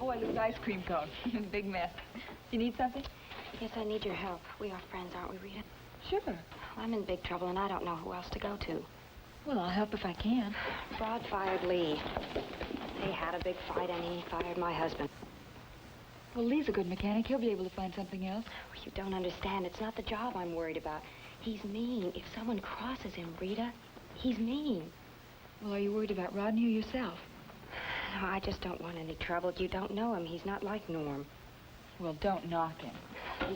boy lose ice cream cone. Big mess. You need something? Yes, I need your help. We are friends, aren't we, Rita? Sure. Well, I'm in big trouble, and I don't know who else to go to. Well, I'll help if I can. Rod fired Lee. They had a big fight, and he fired my husband. Well, Lee's a good mechanic. He'll be able to find something else. You don't understand. It's not the job I'm worried about. He's mean. If someone crosses him, Rita, he's mean. Well, are you worried about Rodney or yourself? No, I just don't want any trouble. You don't know him. He's not like Norm. Well, don't knock him.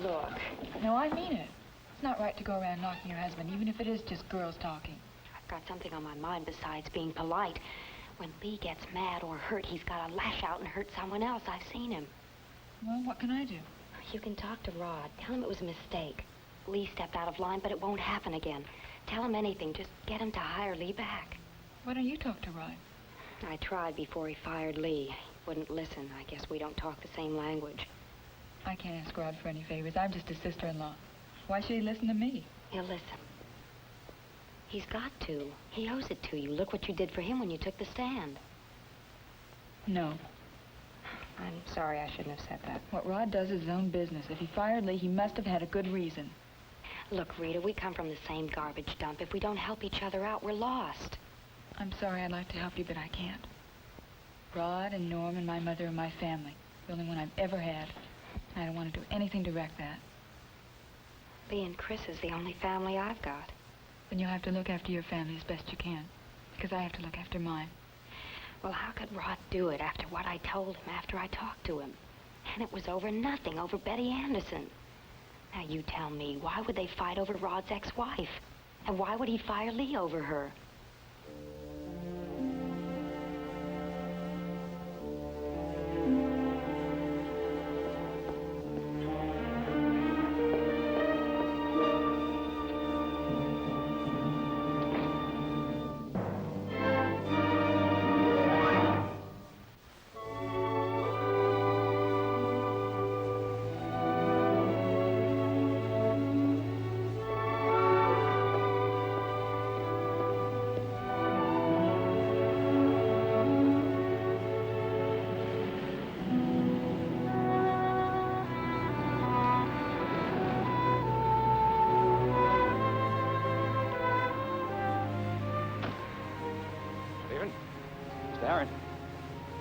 Look. No, I mean it. It's not right to go around knocking your husband, even if it is just girls talking. I've got something on my mind besides being polite. When Lee gets mad or hurt, he's got to lash out and hurt someone else. I've seen him. Well, what can I do? You can talk to Rod. Tell him it was a mistake. Lee stepped out of line, but it won't happen again. Tell him anything. Just get him to hire Lee back. Why don't you talk to Rod? I tried before he fired Lee. He wouldn't listen. I guess we don't talk the same language. I can't ask Rod for any favors. I'm just his sister-in-law. Why should he listen to me? He'll listen. He's got to. He owes it to you. Look what you did for him when you took the stand. No. I'm sorry, I shouldn't have said that. What Rod does is his own business. If he fired Lee, he must have had a good reason. Look, Rita, we come from the same garbage dump. If we don't help each other out, we're lost. I'm sorry, I'd like to help you, but I can't. Rod and Norm and my mother are my family. The only one I've ever had. I don't want to do anything to wreck that. Lee and Chris is the only family I've got. Then you'll have to look after your family as best you can. Because I have to look after mine. Well, how could Rod do it after what I told him, after I talked to him? And it was over nothing, over Betty Anderson. Now, you tell me, why would they fight over Rod's ex-wife? And why would he fire Lee over her?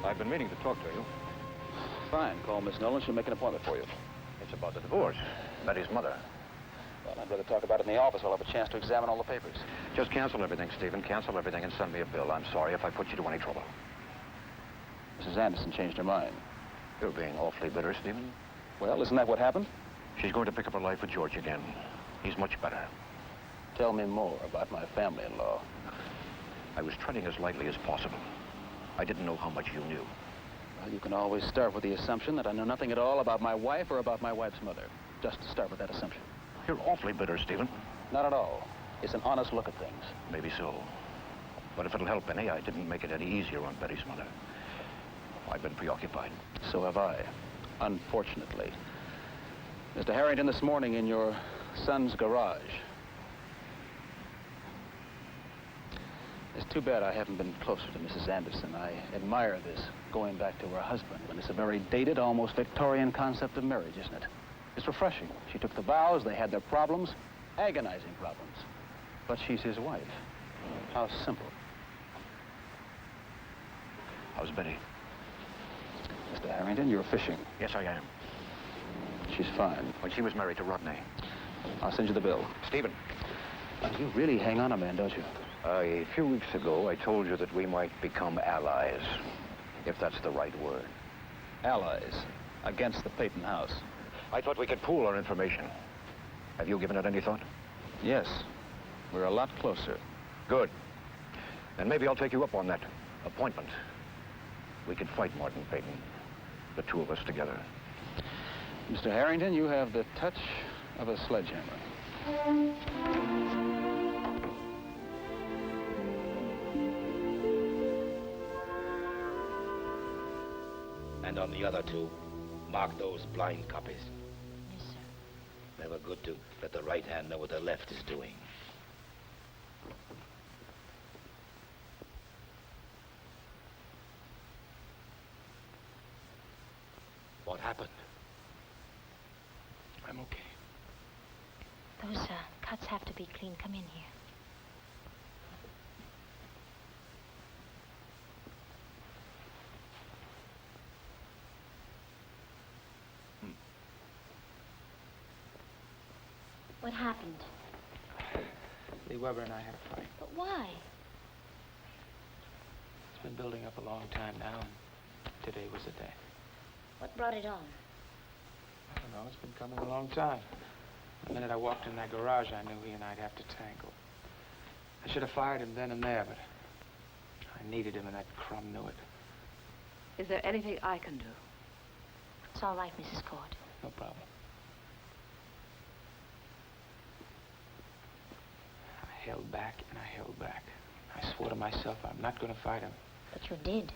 I've been meaning to talk to you. Fine. Call Miss Nolan. She'll make an appointment for you. It's about the divorce. Betty's mother. Well, I'd rather talk about it in the office. I'll have a chance to examine all the papers. Just cancel everything, Stephen. Cancel everything and send me a bill. I'm sorry if I put you to any trouble. Mrs. Anderson changed her mind. You're being awfully bitter, Stephen. Well, isn't that what happened? She's going to pick up her life with George again. He's much better. Tell me more about my family-in-law. I was treading as lightly as possible. I didn't know how much you knew. Well, you can always start with the assumption that I know nothing at all about my wife or about my wife's mother. Just to start with that assumption. You're awfully bitter, Stephen. Not at all. It's an honest look at things. Maybe so. But if it'll help any, I didn't make it any easier on Betty's mother. I've been preoccupied. So have I, unfortunately. Mr. Harrington, this morning in your son's garage. It's too bad I haven't been closer to Mrs. Anderson. I admire this, going back to her husband. And it's a very dated, almost Victorian concept of marriage, isn't it? It's refreshing. She took the vows, they had their problems, agonizing problems. But she's his wife. How simple. How's Betty? Mr. Harrington, you're fishing. Yes, I am. She's fine. When she was married to Rodney. I'll send you the bill. Stephen. You really hang on a man, don't you? A few weeks ago, I told you that we might become allies, if that's the right word. Allies against the Peyton house. I thought we could pool our information. Have you given it any thought? Yes. We're a lot closer. Good. Then maybe I'll take you up on that appointment. We could fight Martin Peyton, the two of us together. Mr. Harrington, you have the touch of a sledgehammer. And on the other two, mark those blind copies. Yes, sir. Never good to let the right hand know what the left is doing. What happened? I'm okay. Those cuts have to be clean. Come in here. What happened? Lee Weber and I had a fight. But why? It's been building up a long time now, and today was the day. What brought it on? I don't know, it's been coming a long time. The minute I walked in that garage, I knew he and I'd have to tangle. I should have fired him then and there, but I needed him, and that crumb knew it. Is there anything I can do? It's all right, Mrs. Cord. No problem. I held back and I held back. I swore to myself I'm not going to fight him. But you did.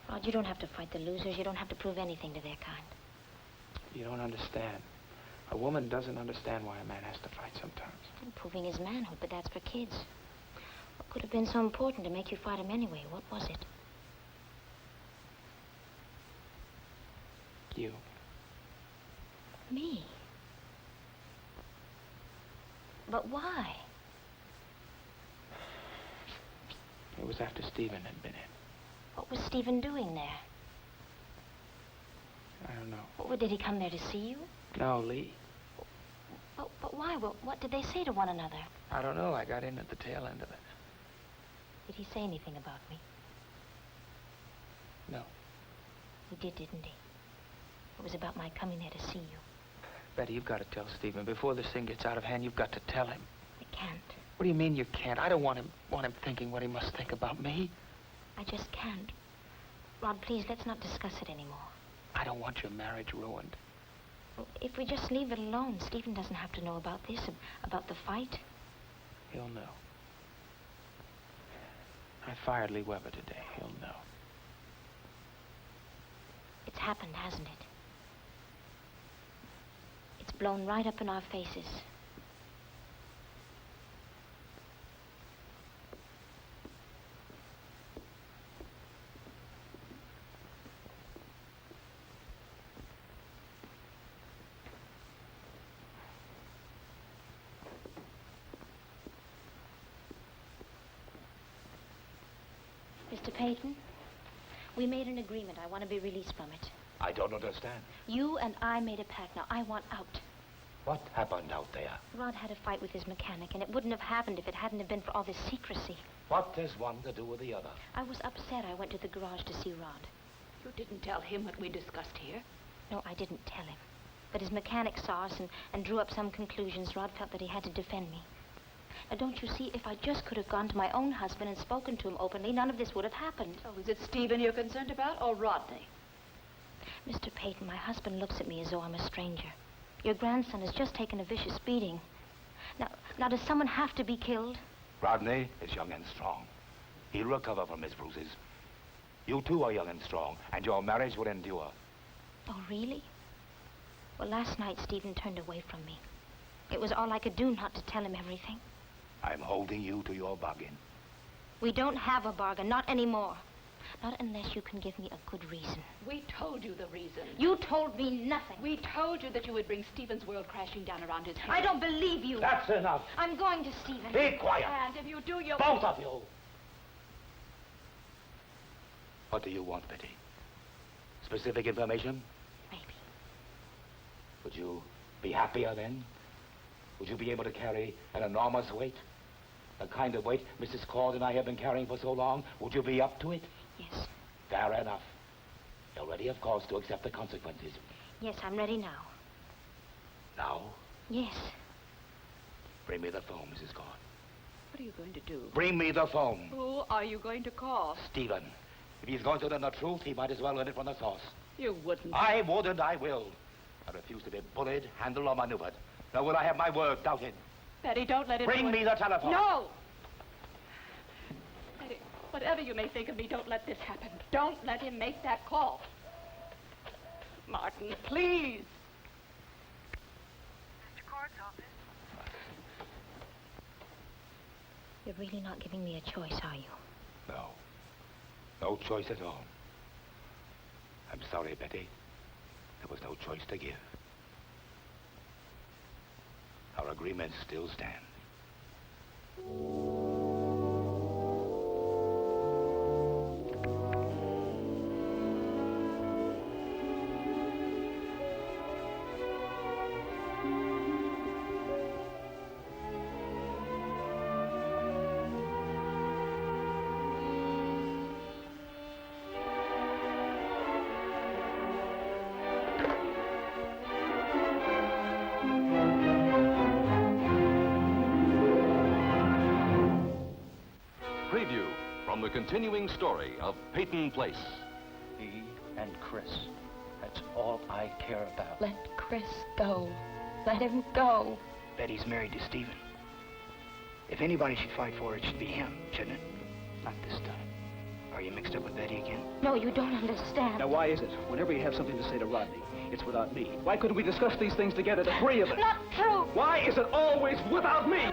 Rod, you don't have to fight the losers. You don't have to prove anything to their kind. You don't understand. A woman doesn't understand why a man has to fight sometimes. And proving his manhood, but that's for kids. What could have been so important to make you fight him anyway? What was it? You. Me? But why? It was after Stephen had been in. What was Stephen doing there? I don't know. What, did he come there to see you? No, Lee. But why? What did they say to one another? I don't know. I got in at the tail end of it. Did he say anything about me? No. He did, didn't he? It was about my coming there to see you. Betty, you've got to tell Stephen. Before this thing gets out of hand, you've got to tell him. I can't. What do you mean you can't? I don't want him thinking what he must think about me. I just can't. Rod, please, let's not discuss it anymore. I don't want your marriage ruined. Well, if we just leave it alone, Stephen doesn't have to know about this, about the fight. He'll know. I fired Lee Weber today. He'll know. It's happened, hasn't it? It's blown right up in our faces. Mr. Peyton, we made an agreement. I want to be released from it. I don't understand. You and I made a pact. Now, I want out. What happened out there? Rod had a fight with his mechanic, and it wouldn't have happened if it hadn't have been for all this secrecy. What does one to do with the other? I was upset. I went to the garage to see Rod. You didn't tell him what we discussed here. No, I didn't tell him. But his mechanic saw us and drew up some conclusions. Rod felt that he had to defend me. Now, don't you see, if I just could have gone to my own husband and spoken to him openly, none of this would have happened. Oh, is it Stephen you're concerned about, or Rodney? Mr. Peyton, my husband looks at me as though I'm a stranger. Your grandson has just taken a vicious beating. Now, does someone have to be killed? Rodney is young and strong. He'll recover from his bruises. You too are young and strong, and your marriage will endure. Oh, really? Well, last night, Stephen turned away from me. It was all I could do not to tell him everything. I'm holding you to your bargain. We don't have a bargain, not anymore. Not unless you can give me a good reason. We told you the reason. You told me nothing. We told you that you would bring Stephen's world crashing down around his head. I don't believe you. That's enough. I'm going to Stephen. Be quiet. And if you do, you'll... Both of you. What do you want, Betty? Specific information? Maybe. Would you be happier then? Would you be able to carry an enormous weight? The kind of weight Mrs. Cord and I have been carrying for so long? Would you be up to it? Yes. Fair enough. You're ready, of course, to accept the consequences. Yes, I'm ready now. Now, Yes. bring me the phone, Mrs. Cord. What are you going to do? Bring me the phone. Who are you going to call? Stephen. If he's going to learn the truth, he might as well learn it from the source. You wouldn't. I would and I will. I refuse to be bullied, handled, or maneuvered. Nor will I have my word doubted. Betty, don't let him... Bring me the telephone. No! Betty, whatever you may think of me, don't let this happen. Don't let him make that call. Martin, please. Mr. Cord's office. You're really not giving me a choice, are you? No. No choice at all. I'm sorry, Betty. There was no choice to give. Our agreements still stand. Preview from the continuing story of Peyton Place. Me and Chris. That's all I care about. Let Chris go. Let him go. Betty's married to Stephen. If anybody should fight for her, it should be him, shouldn't it? Not this time. Are you mixed up with Betty again? No, you don't understand. Now, why is it, whenever you have something to say to Rodney, it's without me? Why couldn't we discuss these things together, the three of us? Not true. Why is it always without me?